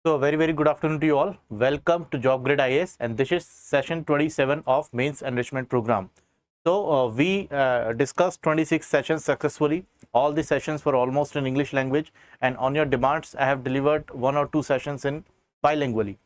So a very good afternoon to you all. Welcome to Job Grid IAS, and this is session 27 of Mains Enrichment Program. So we discussed 26 sessions successfully. All the sessions were almost in English language, and on your demands I have delivered 1 or 2 sessions in bilingually.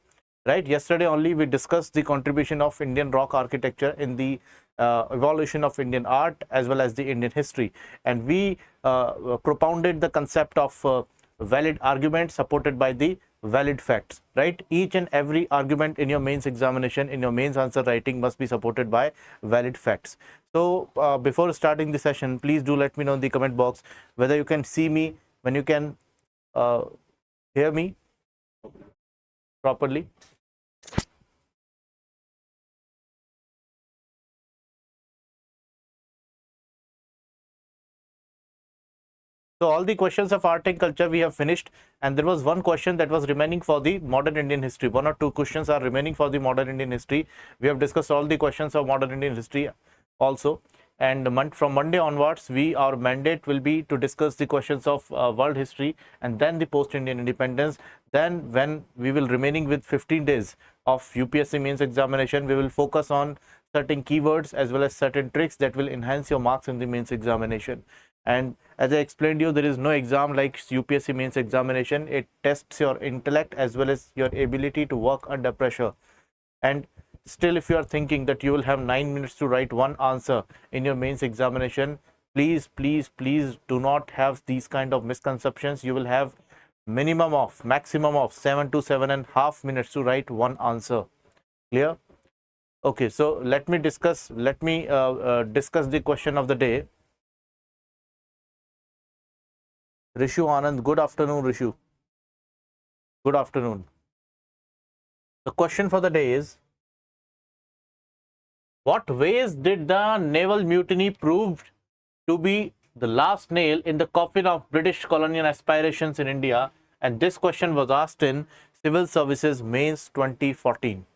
Right, yesterday only we discussed the contribution of Indian rock architecture in the evolution of Indian art as well as the Indian history, and we propounded the concept of valid argument supported by the valid facts. Right, each and every argument in your mains examination, in your mains answer writing, must be supported by valid facts. So before starting the session, please do let me know in the comment box whether you can see me, when you can hear me properly. So all the questions of art and culture we have finished, and there was one question that was remaining for the modern Indian history. 1 or 2 questions are remaining for the modern Indian history. We have discussed all the questions of modern Indian history also, and from Monday onwards our mandate will be to discuss the questions of world history and then the post-Indian independence. Then when we will remaining with 15 days of UPSC mains examination, we will focus on certain keywords as well as certain tricks that will enhance your marks in the mains examination. And as I explained you, there is no exam like UPSC mains examination. It tests your intellect as well as your ability to work under pressure. And still, if you are thinking that you will have 9 minutes to write one answer in your mains examination, please do not have these kind of misconceptions. You will have maximum of 7 to 7.5 minutes to write one answer. Clear? Okay, so let me discuss the question of the day. Rishu Anand, good afternoon. Rishu, good afternoon. The question for the day is, what ways did the naval mutiny prove to be the last nail in the coffin of British colonial aspirations in India? And this question was asked in Civil Services Mains 2014.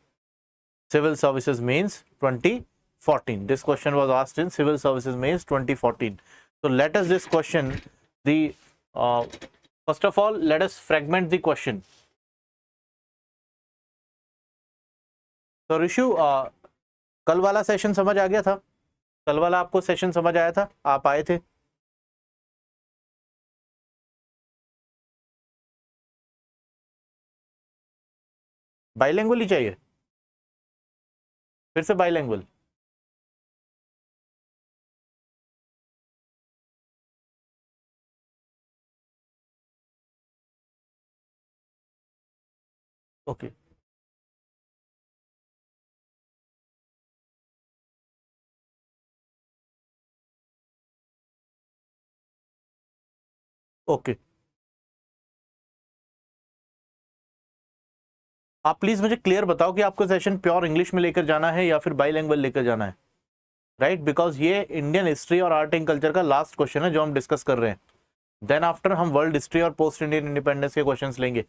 Civil Services Mains 2014. This question was asked in Civil Services Mains 2014. So let us this question, first of all, let us fragment the question. So Rishu, कल वाला session समझ आ गया था? कल वाला आपको session समझ आया था? आप आए थे? बाइलिंगुअल ही चाहिए? फिर से बाइलिंगुअल? ओके, ओके, आप प्लीज मुझे क्लियर बताओ कि आपको सेशन प्योर इंग्लिश में लेकर जाना है या फिर बाइलिंगुअल लेकर जाना है? राइट, बिकॉज ये इंडियन हिस्ट्री और आर्ट एंड कल्चर का लास्ट क्वेश्चन है जो हम डिस्कस कर रहे हैं. देन आफ्टर हम वर्ल्ड हिस्ट्री और पोस्ट इंडियन इंडिपेंडेंस के क्वेश्चंस लेंगे.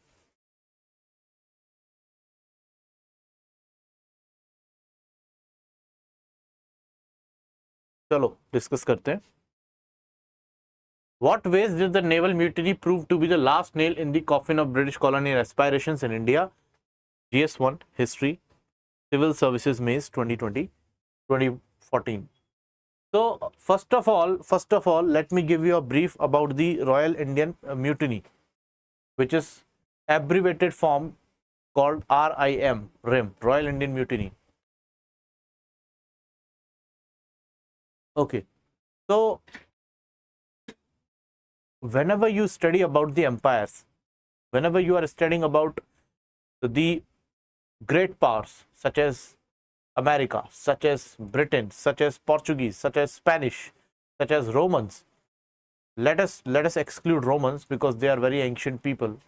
चलो डिस्कस करते हैं. What ways did the naval mutiny prove to be the last nail in the coffin of British colonial aspirations in India? GS1 History, Civil Services Mains 2014. So first of all, let me give you a brief about the Royal Indian Mutiny, which is abbreviated form called RIM, Royal Indian Mutiny. Okay, so whenever you study about the empires, whenever you are studying about the great powers such as America, such as Britain, such as Portuguese, such as Spanish, such as Romans, let us exclude Romans because they are very ancient people.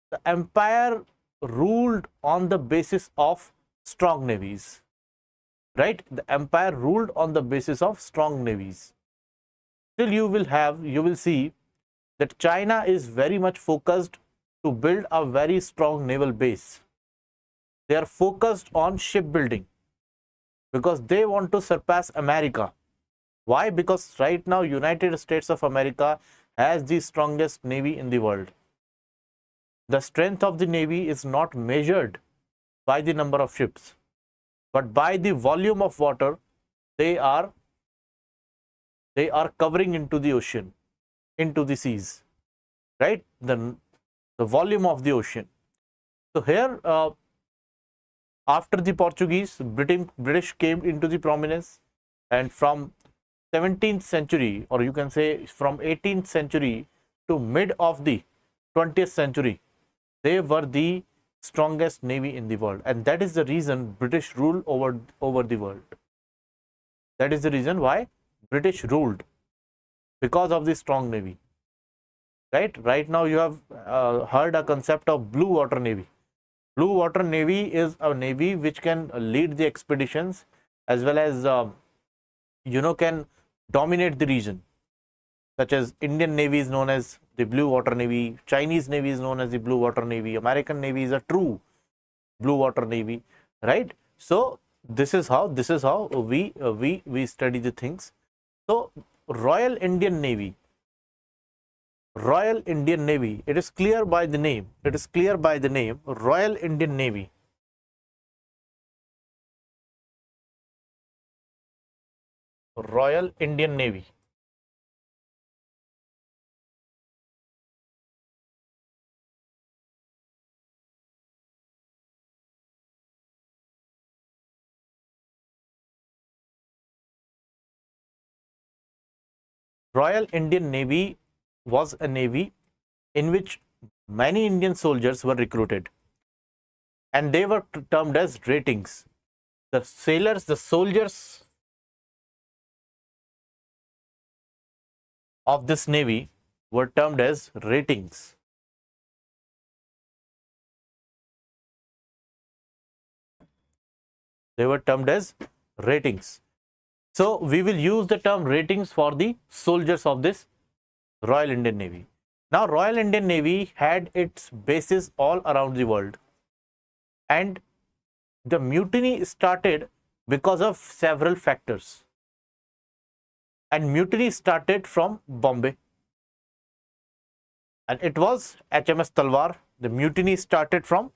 The empire ruled on the basis of strong navies. Right, the empire ruled on the basis of strong navies. Still you will see that China is very much focused to build a very strong naval base. They are focused on shipbuilding because they want to surpass America. Why? Because right now United States of America has the strongest navy in the world. the strength of the Navy is not measured by the number of ships, but by the volume of water they are covering into the ocean, into the seas, right? The volume of the ocean. So here, after the Portuguese, British came into the prominence, and from 17th century, or you can say from 18th century to mid of the 20th century, they were the strongest navy in the world, and that is the reason British ruled over the world. That is the reason why British ruled, because of the strong navy. Right now you have heard a concept of blue water navy. Blue water navy is a navy which can lead the expeditions, as well as can dominate the region, such as Indian Navy is known as the blue water navy, Chinese Navy is known as the blue water navy, American Navy is a true blue water navy, right? So this is how we study the things. So Royal Indian Navy, it is clear by the name, Royal Indian Navy. Royal Indian Navy. Royal Indian Navy was a navy in which many Indian soldiers were recruited, and they were termed as ratings. The soldiers of this navy were termed as ratings. They were termed as ratings. So we will use the term ratings for the soldiers of this Royal Indian Navy. Now, Royal Indian Navy had its bases all around the world, and the mutiny started because of several factors. And mutiny started from Bombay, and it was HMS Talwar. The mutiny started from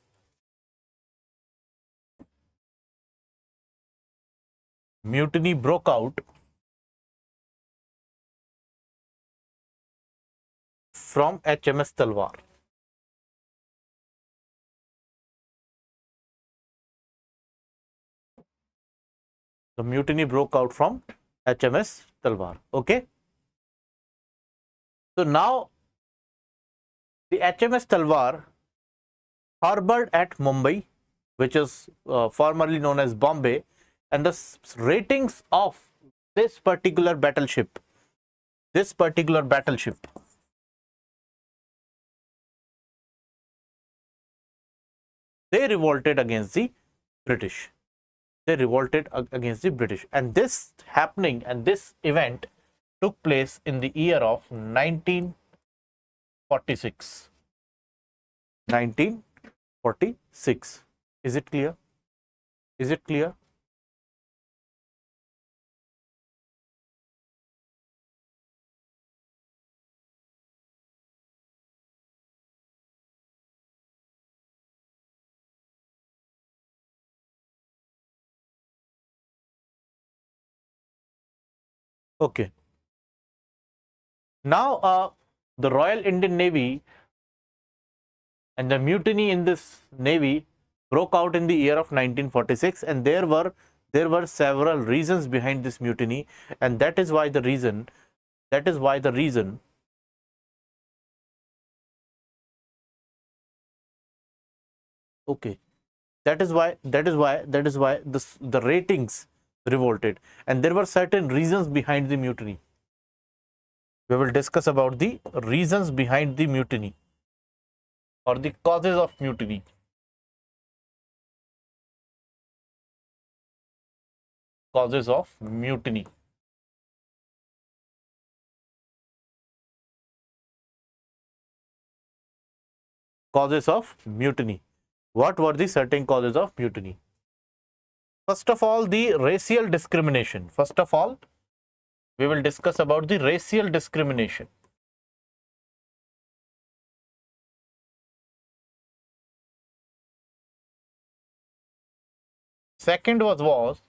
mutiny broke out from HMS Talwar. The mutiny broke out from HMS Talwar. Okay. So now the HMS Talwar harbored at Mumbai, which is formerly known as Bombay, and the ratings of this particular battleship, they revolted against the British. And this event took place in the year of 1946. 1946. Is it clear? Okay. Now, the Royal Indian Navy and the mutiny in this navy broke out in the year of 1946, and there were several reasons behind this mutiny, and that is why the reason okay, that is why the ratings revolted, and there were certain reasons behind the mutiny. We will discuss about the reasons behind the mutiny, or the causes of mutiny. Causes of mutiny. Causes of mutiny. What were the certain causes of mutiny? First of all, the racial discrimination. First of all, we will discuss about the racial discrimination. second was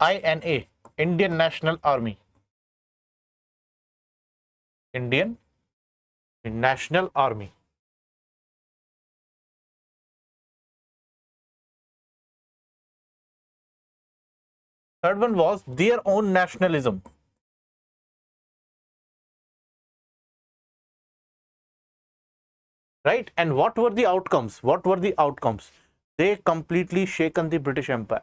INA, Indian National Army. Indian National Army. Third one was their own nationalism. Right? And what were the outcomes? What were the outcomes? They completely shaken the British Empire.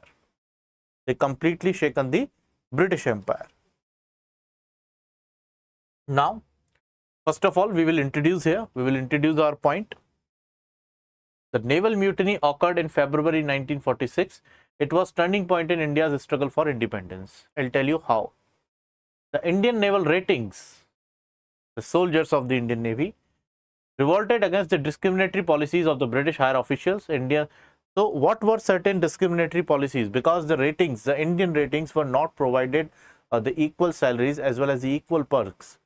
They completely shaken the British Empire. Now, first of all, we will introduce our point. The naval mutiny occurred in February 1946. It was turning point in India's struggle for independence. I'll tell you how. The Indian naval ratings, the soldiers of the Indian Navy, revolted against the discriminatory policies of the British higher officials. So what were certain discriminatory policies? Because the Indian ratings were not provided the equal salaries as well as the equal perks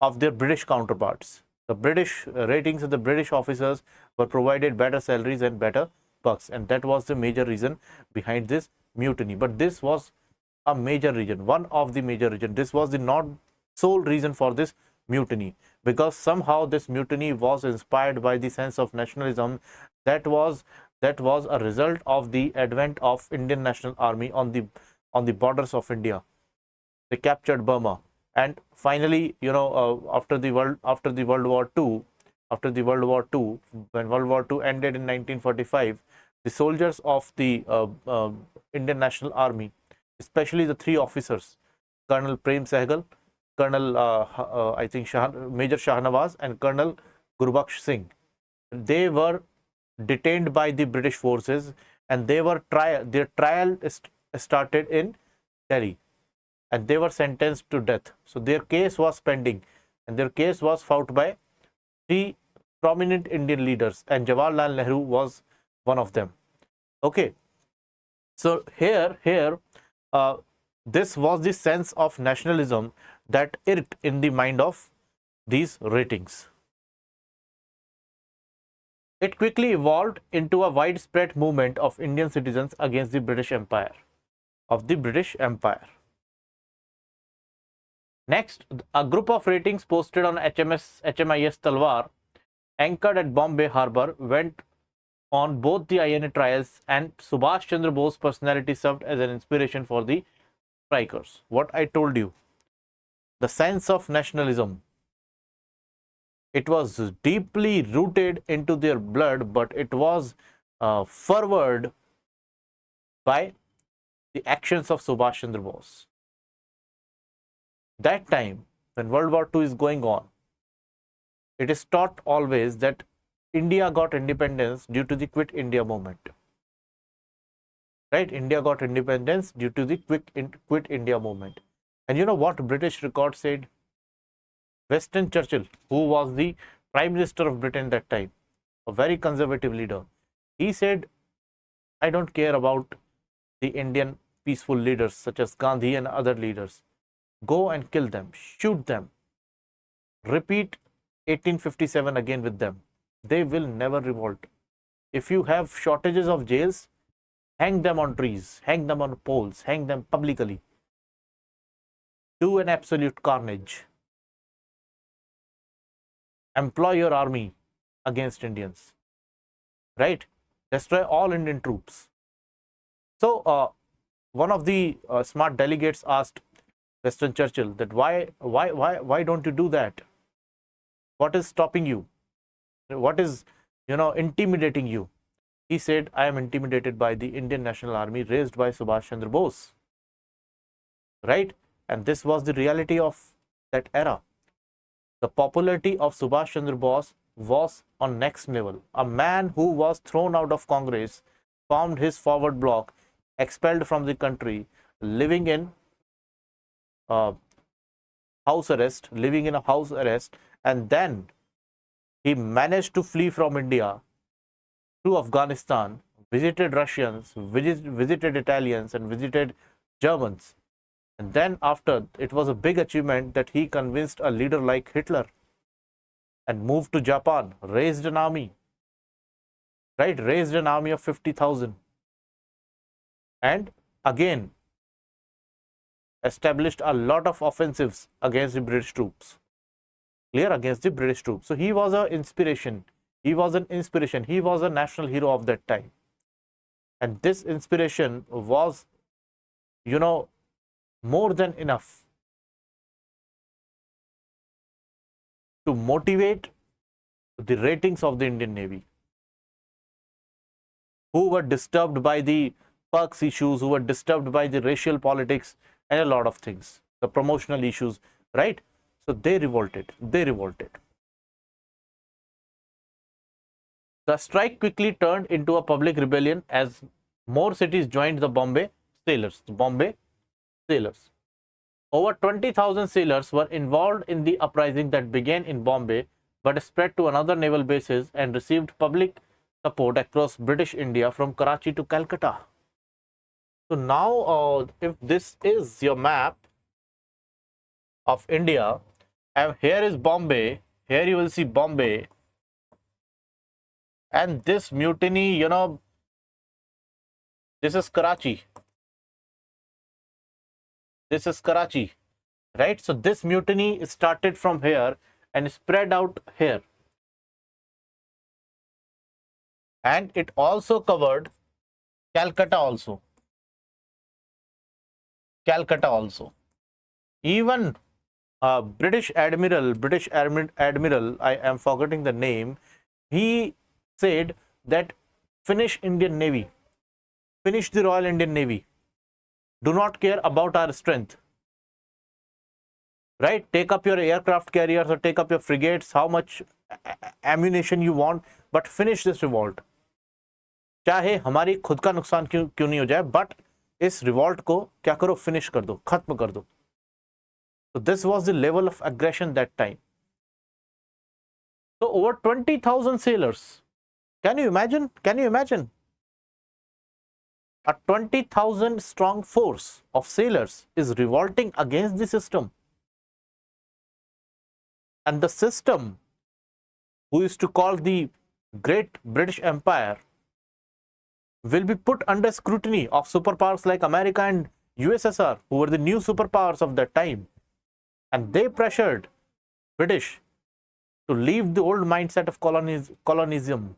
of their British counterparts. The British ratings of the British officers were provided better salaries and better perks, and that was the major reason behind this mutiny. But this was a major reason, one of the major reasons. This was the not sole reason for this mutiny, because somehow this mutiny was inspired by the sense of nationalism that was a result of the advent of Indian National Army on the borders of India. They captured Burma, and finally, after the World War II, when World War II ended in 1945, the soldiers of the Indian National Army, especially the three officers, Colonel Prem Sehgal, Colonel Major Shahnawaz, and Colonel Gurbaksh Singh, they were detained by the British forces, and their trial started in Delhi, and they were sentenced to death. So their case was pending, and their case was fought by three prominent Indian leaders, and Jawaharlal Nehru was one of them. Okay, so here this was the sense of nationalism that irked in the mind of these ratings. It quickly evolved into a widespread movement of Indian citizens against the British Empire. Next, a group of ratings posted on HMIS Talwar, anchored at Bombay Harbour, went on both the INA trials, and Subhash Chandra Bose's personality served as an inspiration for the strikers. What I told you, the sense of nationalism, it was deeply rooted into their blood, but it was forwarded by the actions of Subhash Chandra Bose. That time, when World War II is going on, it is taught always that India got independence due to the Quit India movement. Right? India got independence due to the Quit India movement. And you know what British record said? Winston Churchill, who was the Prime Minister of Britain that time, a very conservative leader, he said, I don't care about the Indian peaceful leaders such as Gandhi and other leaders. Go and kill them, shoot them. Repeat 1857 again with them. They will never revolt. If you have shortages of jails, hang them on trees, hang them on poles, hang them publicly. Do an absolute carnage. Employ your army against Indians. Right? Destroy all Indian troops. So, one of the smart delegates asked Winston Churchill that why don't you do that? What is stopping you? What is intimidating you? He said, I am intimidated by the Indian National Army raised by Subhash Chandra Bose. Right? And this was the reality of that era. The popularity of Subhash Chandra Bose was on next level. A man who was thrown out of Congress, formed his forward bloc, expelled from the country, living in house arrest, and then he managed to flee from India to Afghanistan, visited Russians, visited Italians, and visited Germans. And then after, it was a big achievement that he convinced a leader like Hitler and moved to Japan, raised an army, right? Raised an army of 50,000 and again established a lot of offensives against the British troops. Clear? Against the British troops. So he was an inspiration. He was an inspiration. He was a national hero of that time. And this inspiration was, you know, more than enough to motivate the ratings of the Indian Navy, who were disturbed by the perks issues, who were disturbed by the racial politics and a lot of things, the promotional issues, right? So they revolted. They revolted. The strike quickly turned into a public rebellion as more cities joined the Bombay sailors. Over 20,000 sailors were involved in the uprising that began in Bombay but spread to another naval bases and received public support across British India from Karachi to Calcutta. So now, if this is your map of India, and here is Bombay, here you will see Bombay, and this mutiny, you know, this is Karachi. This is Karachi, right? So this mutiny started from here and spread out here. And it also covered Calcutta also. Calcutta also. Even British Admiral, I am forgetting the name, he said that finish Indian Navy, finish the Royal Indian Navy. Do not care about our strength, right? Take up your aircraft carriers or take up your frigates, how much ammunition you want, but finish this revolt. चाहे हमारी खुद का नुकसान क्यों नहीं हो जाए, but इस revolt को क्या करो, finish कर दो, खत्म कर दो. So this was the level of aggression that time. So over 20,000 sailors. Can you imagine? Can you imagine? A 20,000 strong force of sailors is revolting against the system. And the system, who is to call the Great British Empire, will be put under scrutiny of superpowers like America and USSR, who were the new superpowers of that time. And they pressured British to leave the old mindset of colonialism,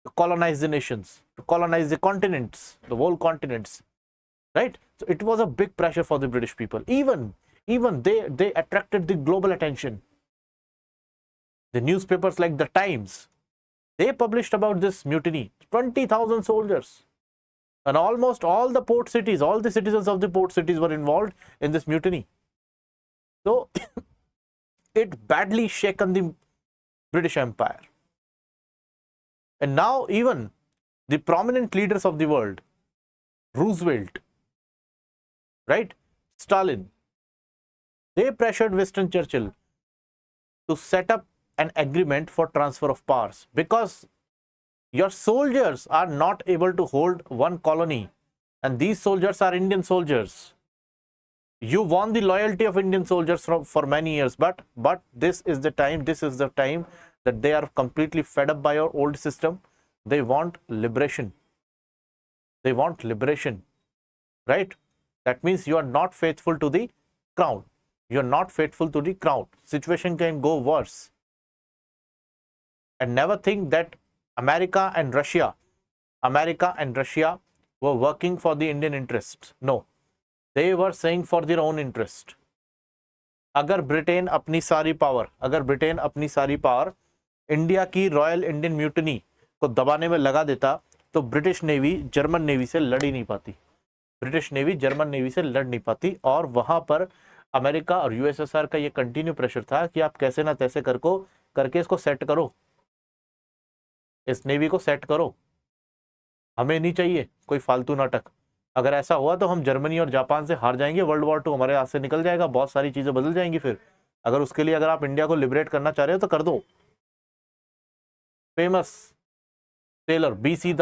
to colonize the nations, to colonize the continents, the whole continents, right? So it was a big pressure for the British people. Even they attracted the global attention. The newspapers like the Times, they published about this mutiny. 20,000 soldiers. And almost all the port cities, all the citizens of the port cities were involved in this mutiny. So it badly shaken the British Empire. And now even the prominent leaders of the world, Roosevelt, right, Stalin, they pressured Winston Churchill to set up an agreement for transfer of powers, because your soldiers are not able to hold one colony, and these soldiers are Indian soldiers. You won the loyalty of Indian soldiers for many years, but this is the time that they are completely fed up by your old system. They want liberation. They want liberation, right? That means you are not faithful to the crown. You are not faithful to the crown. Situation can go worse. And never think that America and Russia were working for the Indian interests. No, they were saying for their own interest. अगर Britain अपनी सारी power India की royal Indian mutiny को दबाने में लगा देता, तो ब्रिटिश नेवी जर्मन नेवी से लड़ ही नहीं पाती. ब्रिटिश नेवी जर्मन नेवी से लड़ नहीं पाती. और वहां पर अमेरिका और यूएसएसआर का ये कंटिन्यू प्रेशर था कि आप कैसे ना तैसे करके इसको सेट करो, इस नेवी को सेट करो, हमें नहीं चाहिए कोई फालतू नाटक. अगर ऐसा हुआ तो हम जर्मनी और जापान से हार जाएंगे, वर्ल्ड वॉर 2 हमारे हाथ से निकल जाएगा, बहुत सारी चीजें बदल जाएंगी. फिर अगर उसके लिए अगर आप इंडिया को लिबरेट करना चाह रहे हो तो कर दो. Famous sailor B C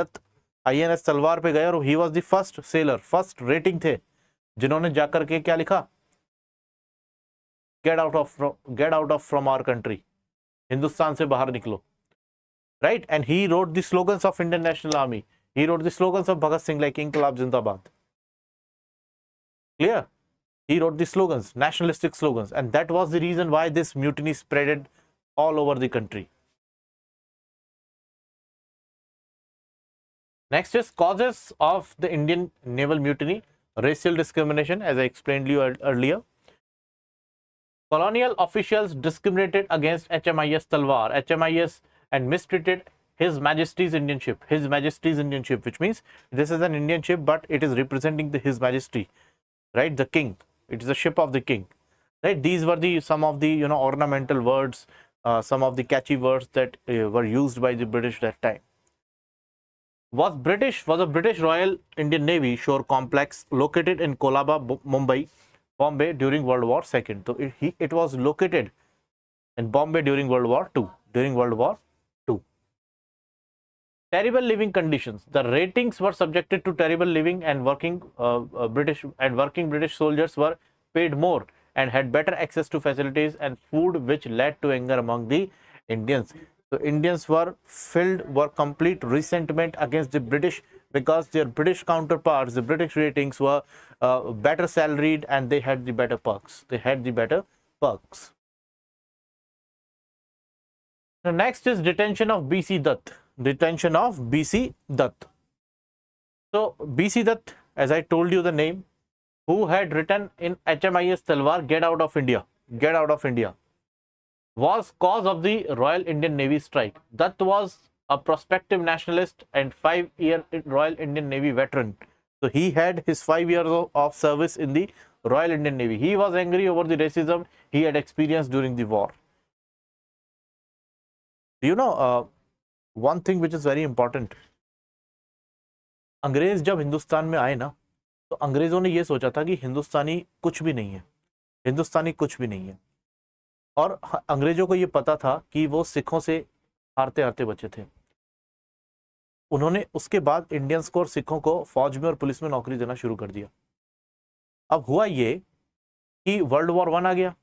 Dutt INS Talwar पे गए और he was the first sailor, first rating थे जिन्होंने जाकर के क्या लिखा, get out of from our country. Hindustan से बाहर निकलो, right? And he wrote the slogans of Indian National Army. He wrote the slogans of Bhagat Singh like Inqilab Zindabad. Clear? He wrote the slogans, nationalistic slogans, and that was the reason why this mutiny spreaded all over the country. Next is causes of the Indian naval mutiny. Racial discrimination, as I explained to you earlier. Colonial officials discriminated against HMIS Talwar, HMIS, and mistreated His Majesty's Indian ship. His Majesty's Indian ship, which means this is an Indian ship, but it is representing His Majesty, right? The king. It is a ship of the king, right? These were some of the ornamental words, some of the catchy words that were used by the British that time. Was a British Royal Indian Navy shore complex located in Kolaba, Bombay during World War II. So it was located in Bombay during World War II. Terrible living conditions. The ratings were subjected to terrible living, and working British soldiers were paid more and had better access to facilities and food, which led to anger among the Indians. So Indians were complete resentment against the British because their British counterparts, the British ratings, were better salaried and they had the better perks. The next is detention of B.C. Dutt. So B.C. Dutt, as I told you the name, who had written in HMIS Talwar, get out of India, was cause of the Royal Indian Navy strike. Dutt was a prospective nationalist and 5-year Royal Indian Navy veteran. So he had his 5 years of service in the Royal Indian Navy. He was angry over the racism he had experienced during the war. One thing which is very important, अंग्रेज जब हिंदुस्तान में आए ना, तो अंग्रेजों ने ये सोचा था कि हिंदुस्तानी कुछ भी नहीं है, और अंग्रेजों को ये पता था कि वो सिखों से हारते हारते बचे थे. उन्होंने उसके बाद इंडियंस को और सिखों को फौज में और पुलिस में नौकरी देना शुरू कर दिया. अब हुआ ये कि वर्ल्ड वॉर 1 आ गया,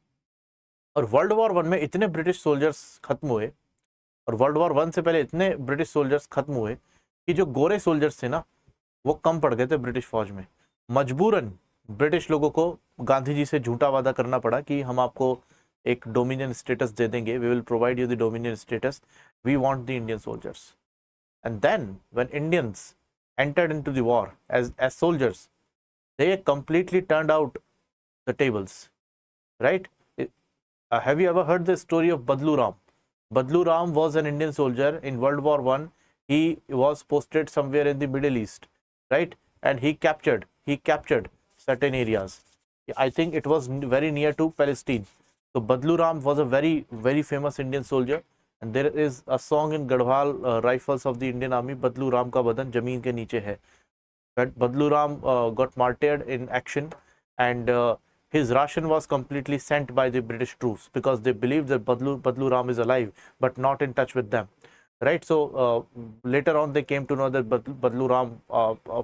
और वर्ल्ड वॉर 1 में इतने ब्रिटिश सोल्जर्स खत्म हुए, और वर्ल्ड वॉर 1 से पहले इतने ब्रिटिश सोल्जर्स खत्म हुए कि जो गोरे सोल्जर्स थे ना, वो कम पड़ गए थे ब्रिटिश फौज में. मजबूरन ब्रिटिश लोगों को गांधी जी से झूठा वादा करना पड़ा कि हम आपको एक डोमिनियन स्टेटस दे देंगे, we will provide you the dominion status, we want the Indian soldiers. And then when Indians entered into the war as soldiers, they completely turned out the tables, right? Have you ever heard the story of Badlu Ram? Badlu Ram was an Indian soldier in World War I. He was posted somewhere in the Middle East, right? And he captured certain areas. I think it was very near to Palestine. So Badlu Ram was a very, very famous Indian soldier. And there is a song in Gadhwal Rifles of the Indian Army, Badlu Ram ka badan zameen ke niche hai. But Badlu Ram got martyred in action, and his ration was completely sent by the British troops because they believed that Badlu Ram is alive but not in touch with them, right? So later on they came to know that Badlu Ram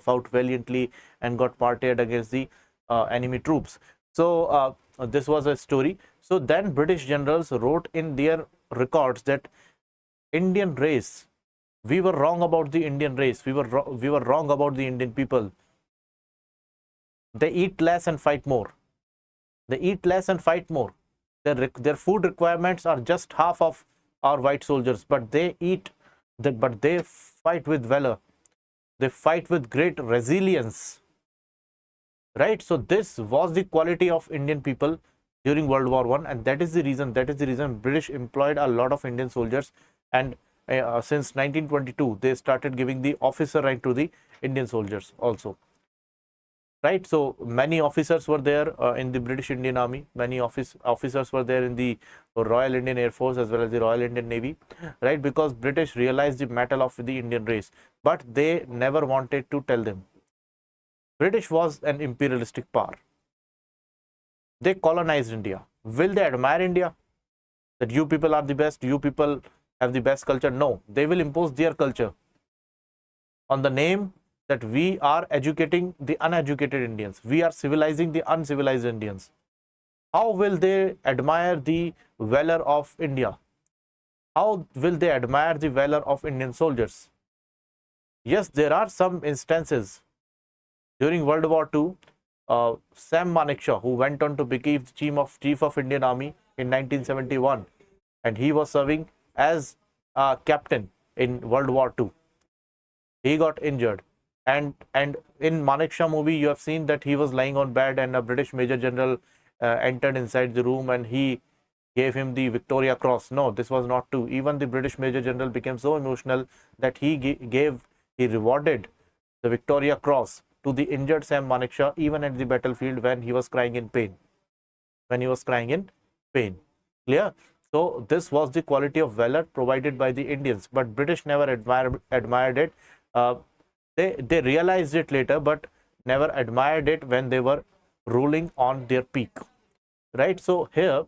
fought valiantly and got martyred against the enemy troops. So this was a story. So then British generals wrote in their records that Indian race, we were wrong about the Indian race, we were wrong about the Indian people. They eat less and fight more. Their food requirements are just half of our white soldiers, but they fight with valor. They fight with great resilience, right? So this was the quality of Indian people during World War I, and that is the reason British employed a lot of Indian soldiers, and since 1922 they started giving the officer rank to the Indian soldiers also, right? So many officers were there in the British Indian Army, many officers were there in the Royal Indian Air Force as well as the Royal Indian Navy, right? Because British realized the mettle of the Indian race, but they never wanted to tell them. British was an imperialistic power. They colonized India. Will they admire India? That you people are the best, you people have the best culture? No, they will impose their culture on the name that we are educating the uneducated Indians, we are civilizing the uncivilized Indians. How will they admire the valor of India? how will they admire the valor of Indian soldiers? Yes, there are some instances during World War II. Sam Manekshaw, who went on to become the chief of Indian Army in 1971, and he was serving as a captain in World War II. He got injured, and in Manekshaw movie, you have seen that he was lying on bed, and a British Major General entered inside the room, and he gave him the Victoria Cross. No, this was not true. Even the British Major General became so emotional that he rewarded the Victoria Cross to the injured Sam Manekshaw, even at the battlefield when he was crying in pain. When he was crying in pain. Clear? So this was the quality of valor provided by the Indians, but British never admired it. They realized it later, but never admired it when they were ruling on their peak. Right? So here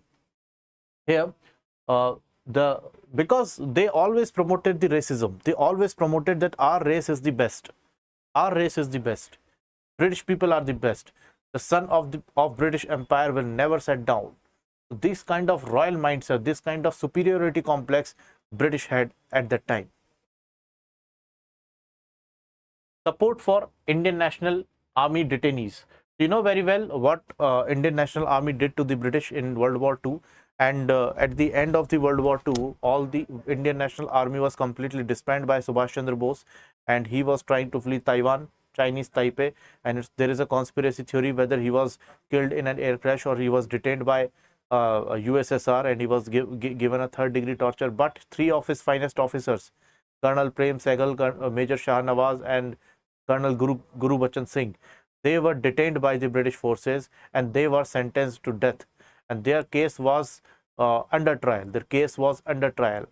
because they always promoted the racism, they always promoted that our race is the best. Our race is the best. British people are the best. The son of British Empire will never set down. This kind of royal mindset, this kind of superiority complex British had at that time. Support for Indian National Army detainees. You know very well what Indian National Army did to the British in World War II. And at the end of the World War II, all the Indian National Army was completely disbanded by Subhash Chandra Bose, and he was trying to flee Taiwan, Chinese Taipei, and there is a conspiracy theory whether he was killed in an air crash or he was detained by USSR, and he was given a third-degree torture. But three of his finest officers, Colonel Prem Sehgal, Major Shah Nawaz, and Colonel Guru Bachan Singh, they were detained by the British forces and they were sentenced to death. And their case was under trial. Their case was under trial,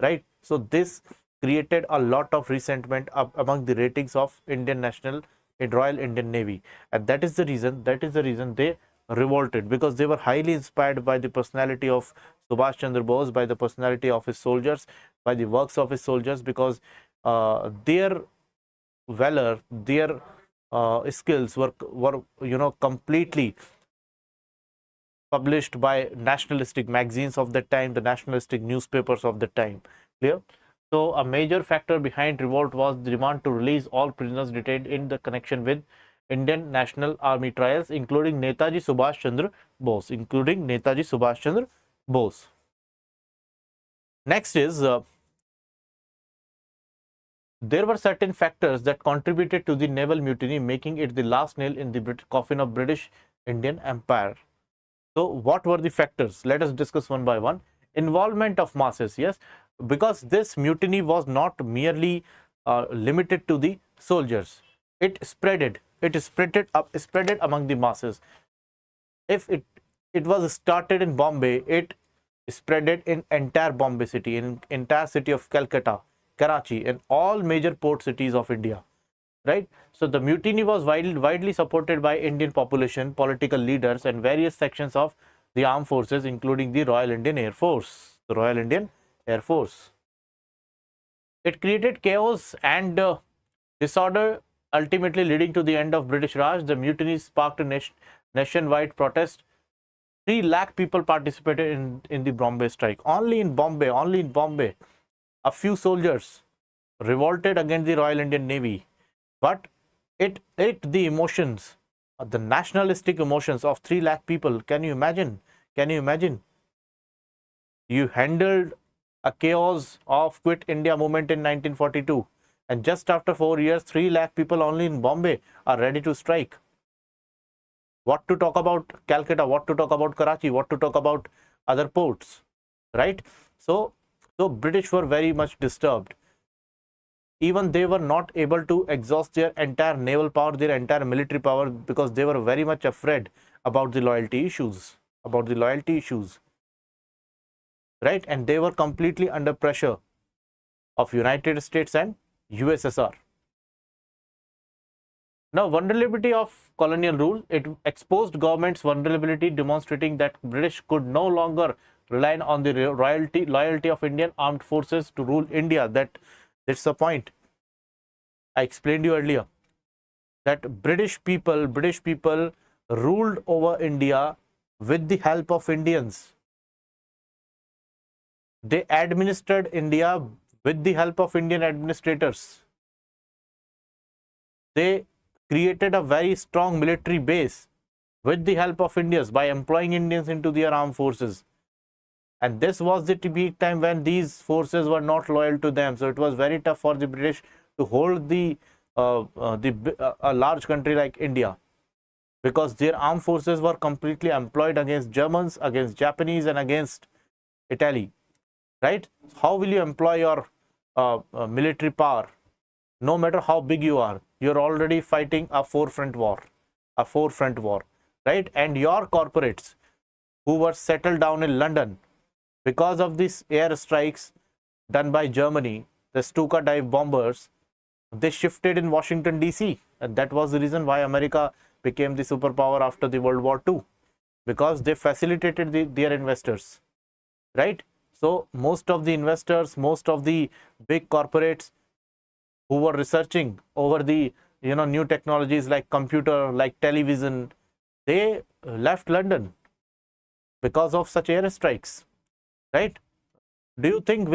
right? So this created a lot of resentment among the ratings of Royal Indian Navy, and that is the reason they revolted, because they were highly inspired by the personality of Subhash Chandra Bose, by the personality of his soldiers, by the works of his soldiers, because their valor, their skills were completely published by nationalistic magazines of that time, the nationalistic newspapers of the time. Clear? So a major factor behind revolt was the demand to release all prisoners detained in the connection with Indian National Army trials, including Netaji Subhash Chandra Bose. Next is there were certain factors that contributed to the naval mutiny, making it the last nail in the coffin of British Indian Empire. So what were the factors? Let us discuss one by one. Involvement of masses. Yes, because this mutiny was not merely limited to the soldiers. It spreaded among the masses. If it was started in Bombay, it spreaded in entire Bombay city, in entire city of Calcutta, Karachi, and all major port cities of India. Right? So the mutiny was widely supported by Indian population, political leaders, and various sections of the armed forces, including the Royal Indian Air Force. It created chaos and disorder, ultimately leading to the end of British Raj. The mutiny sparked a nationwide protest. 3 lakh people participated in the Bombay strike. Only in Bombay, a few soldiers revolted against the Royal Indian Navy. But the emotions, the nationalistic emotions of 3 lakh people. Can you imagine? You handled a chaos of Quit India movement in 1942, and just after 4 years, 3 lakh people only in Bombay are ready to strike. What to talk about Calcutta? What to talk about Karachi? What to talk about other ports? Right? So British were very much disturbed. Even they were not able to exhaust their entire naval power, their entire military power, because they were very much afraid about the loyalty issues. Right? And they were completely under pressure of United States and USSR. Now, vulnerability of colonial rule. It exposed government's vulnerability, demonstrating that British could no longer rely on the loyalty of Indian armed forces to rule India. That's the point I explained you earlier, that British people ruled over India with the help of Indians. They administered India with the help of Indian administrators. They created a very strong military base with the help of Indians by employing Indians into their armed forces. And this was the peak time when these forces were not loyal to them. So it was very tough for the British to hold a large country like India, because their armed forces were completely employed against Germans, against Japanese, and against Italy. Right? How will you employ your military power? No matter how big you are, you're already fighting a forefront war, right? And your corporates who were settled down in London, because of these air strikes done by Germany, the Stuka dive bombers, they shifted in Washington DC, and that was the reason why America became the superpower after the World War II, because they facilitated their investors, right? So most of the investors, most of the big corporates who were researching over the new technologies like computer, like television, they left London because of such airstrikes, right? Do you think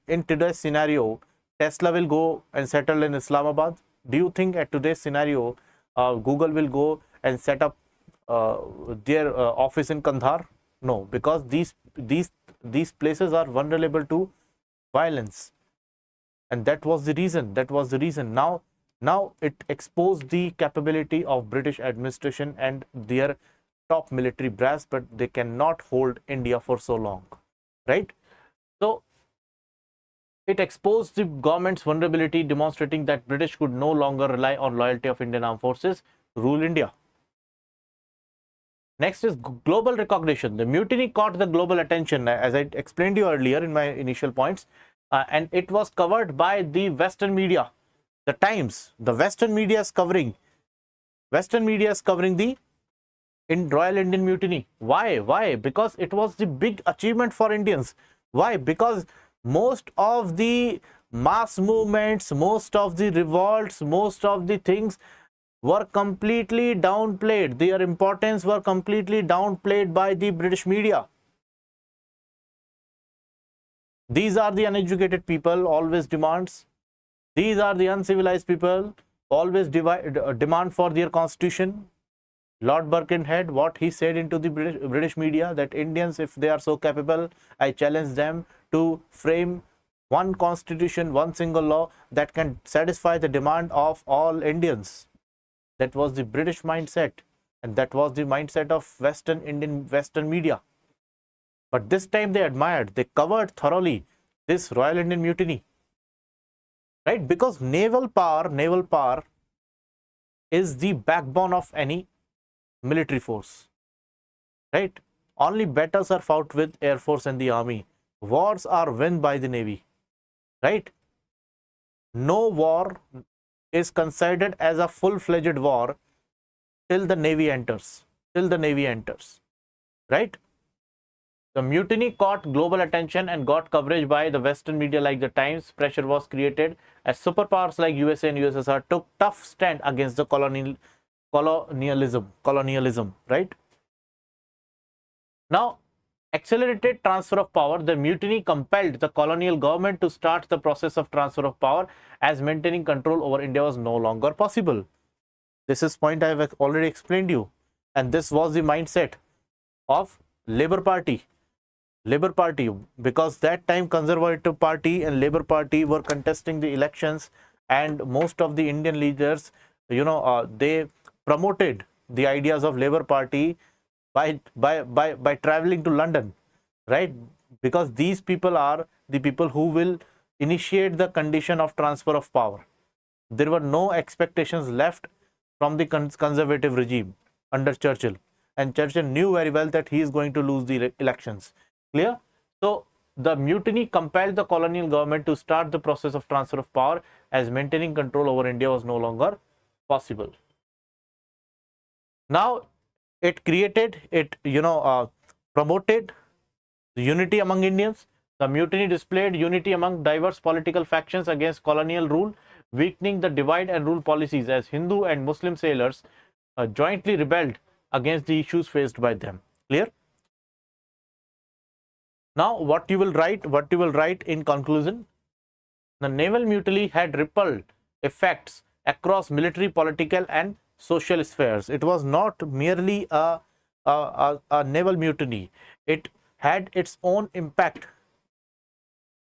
in today's scenario Tesla will go and settle in Islamabad? Do you think at today's scenario Google will go and set up their office in Kandahar? No, because these places are vulnerable to violence, and that was the reason. Now it exposed the capability of British administration and their top military brass, but they cannot hold India for so long, right? So it exposed the government's vulnerability, demonstrating that British could no longer rely on loyalty of Indian armed forces to rule India. Next is global recognition. The mutiny caught the global attention, as I explained to you earlier in my initial points, and it was covered by the Western media. The Times, the Western media is covering the Royal Indian Mutiny. Why? Because it was the big achievement for Indians. Why? Because most of the mass movements, most of the revolts, most of the things were completely downplayed. Their importance were completely downplayed by the British media. These are the uneducated people, always demands. These are the uncivilized people, always demand for their constitution. Lord Birkenhead, what he said into the British media, that Indians, if they are so capable, I challenge them to frame one constitution, one single law that can satisfy the demand of all Indians. That was the British mindset, and that was the mindset of Western media. But this time they admired, they covered thoroughly this Royal Indian Mutiny, right? Because naval power is the backbone of any military force, right? Only battles are fought with Air Force and the Army. Wars are won by the Navy, right? No war is considered as a full-fledged war till the Navy enters, right? The mutiny caught global attention and got coverage by the Western media like the Times. Pressure was created as superpowers like USA and USSR took tough stand against the colonialism, right? Now, accelerated transfer of power. The mutiny compelled the colonial government to start the process of transfer of power, as maintaining control over India was no longer possible. This is point I have already explained to you, and this was the mindset of Labour Party, because that time Conservative Party and Labour Party were contesting the elections, and most of the Indian leaders, they promoted the ideas of Labour Party by traveling to London, right? Because these people are the people who will initiate the condition of transfer of power. There were no expectations left from the conservative regime under Churchill, and Churchill knew very well that he is going to lose the elections. Clear? So the mutiny compelled the colonial government to start the process of transfer of power, as maintaining control over India was no longer possible. Now it promoted the unity among Indians. The mutiny displayed unity among diverse political factions against colonial rule, weakening the divide and rule policies, as Hindu and Muslim sailors jointly rebelled against the issues faced by them. Clear? Now what you will write in conclusion? The naval mutiny had ripple effects across military, political, and social spheres. It was not merely a naval mutiny. It had its own impact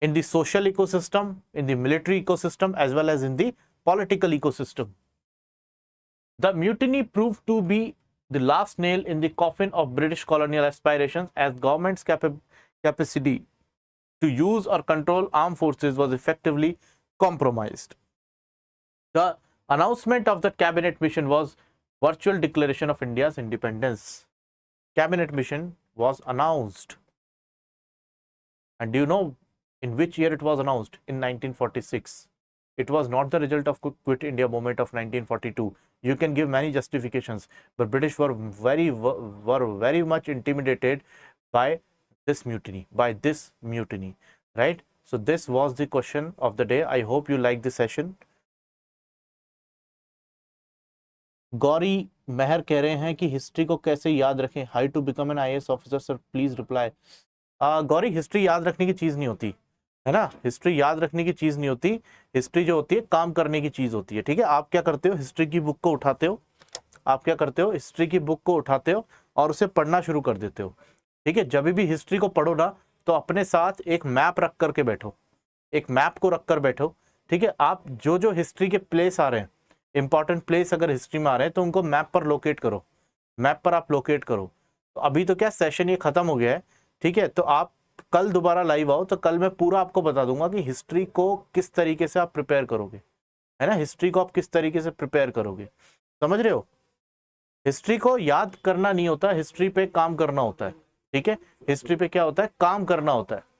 in the social ecosystem, in the military ecosystem, as well as in the political ecosystem. The mutiny proved to be the last nail in the coffin of British colonial aspirations, as government's capacity to use or control armed forces was effectively compromised. The announcement of the cabinet mission was virtual declaration of India's independence. Cabinet mission was announced. And do you know in which year it was announced? In 1946. It was not the result of Quit India movement of 1942. You can give many justifications, but British were very much intimidated by this mutiny, right? So this was the question of the day. I hope you like this session. Gauri Mehar कह रहे हैं कि history को कैसे याद रखें, how to become an IAS officer sir, please reply. Gauri, history याद रखने की चीज नहीं होती है ना, हिस्ट्री याद रखने की चीज नहीं होती। हिस्ट्री जो होती है काम करने की चीज होती है, ठीक है। आप क्या करते हो, हिस्ट्री की बुक को उठाते हो, हिस्ट्री की बुक को उठाते हो और उसे पढ़ना शुरू कर देते हो, ठीक है। जब भी हिस्ट्री को पढ़ो ना, तो अपने साथ एक मैप रख करके बैठो, एक मैप को रख कर बैठो, ठीक है। आप जो जो हिस्ट्री के प्लेस आ रहे हैं, इंपॉर्टेंट प्लेस अगर हिस्ट्री में आ रहे हैं, तो उनको मैप पर लोकेट करो, मैप पर आप लोकेट करो। तो अभी तो क्या सेशन ये खत्म हो गया है, ठीक है। तो आप कल दोबारा लाइव आओ, तो कल मैं पूरा आपको बता दूंगा कि हिस्ट्री को किस तरीके से आप प्रिपेयर करोगे, है ना। हिस्ट्री को आप किस तरीके से प्रिपेयर करोगे, समझ रहे हो। हिस्ट्री को याद करना नहीं होता, हिस्ट्री पे काम करना होता है, ठीक है। हिस्ट्री पे क्या होता है, काम करना होता है।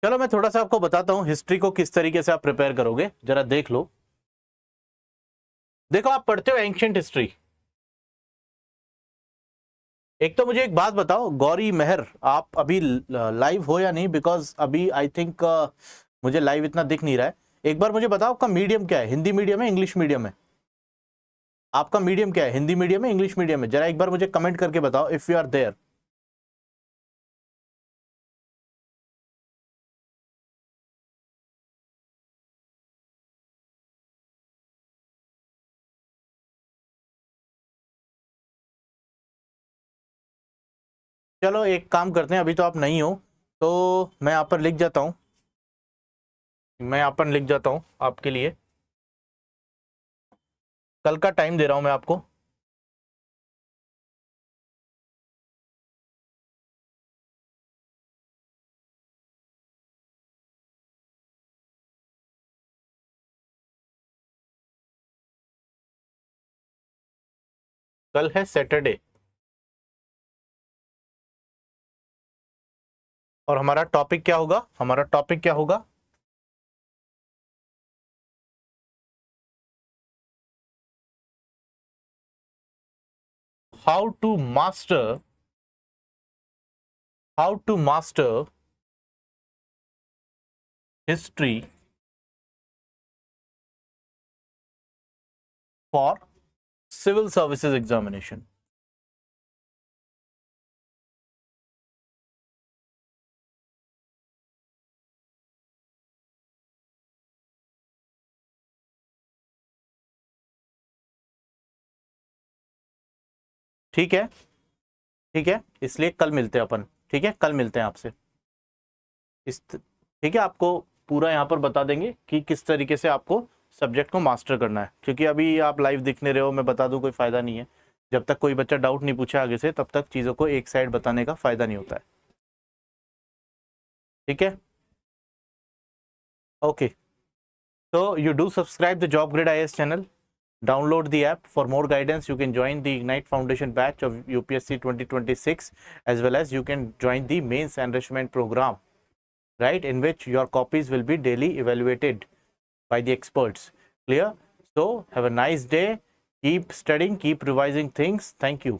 चलो मैं थोड़ा सा आपको बताता हूं हिस्ट्री को किस तरीके से आप प्रिपेयर करोगे, जरा देख लो। देखो, आप पढ़ते हो एंशिएंट हिस्ट्री। एक तो मुझे एक बात बताओ गौरी मेहर, आप अभी लाइव हो या नहीं, बिकॉज अभी आई थिंक मुझे लाइव इतना दिख नहीं रहा है। एक बार मुझे बताओ आपका मीडियम क्या है, हिंदी मीडियम है, इंग्लिश मीडियम है? आपका मीडियम क्या है, हिंदी मीडियम है, इंग्लिश मीडियम है? जरा एक बार मुझे कमेंट करके बताओ इफ यू आर देयर। चलो एक काम करते हैं, अभी तो आप नहीं हो, तो मैं यहाँ पर लिख जाता हूँ, आपके लिए। कल का टाइम दे रहा हूं मैं आपको। कल है सैटरडे और हमारा टॉपिक क्या होगा, how to master history for civil services examination. ठीक है, इसलिए कल मिलते हैं अपन, ठीक है, कल मिलते हैं आपसे। ठीक है, आपको पूरा यहाँ पर बता देंगे कि किस तरीके से आपको सब्जेक्ट को मास्टर करना है, क्योंकि अभी आप लाइव दिखने रहे हो, मैं बता दूं कोई फायदा नहीं है। जब तक कोई बच्चा डाउट नहीं पूछे आगे से, तब तक चीज़ों को एक साइड बताने का फायदा नहीं होता है, ठीक है। Okay, so you do subscribe the Job Grid IAS channel, download the app. For more guidance, you can join the Ignite Foundation batch of UPSC 2026, as well as you can join the Mains Enrichment Program, right, in which your copies will be daily evaluated by the experts. Clear? So have a nice day, keep studying, keep revising things. Thank you.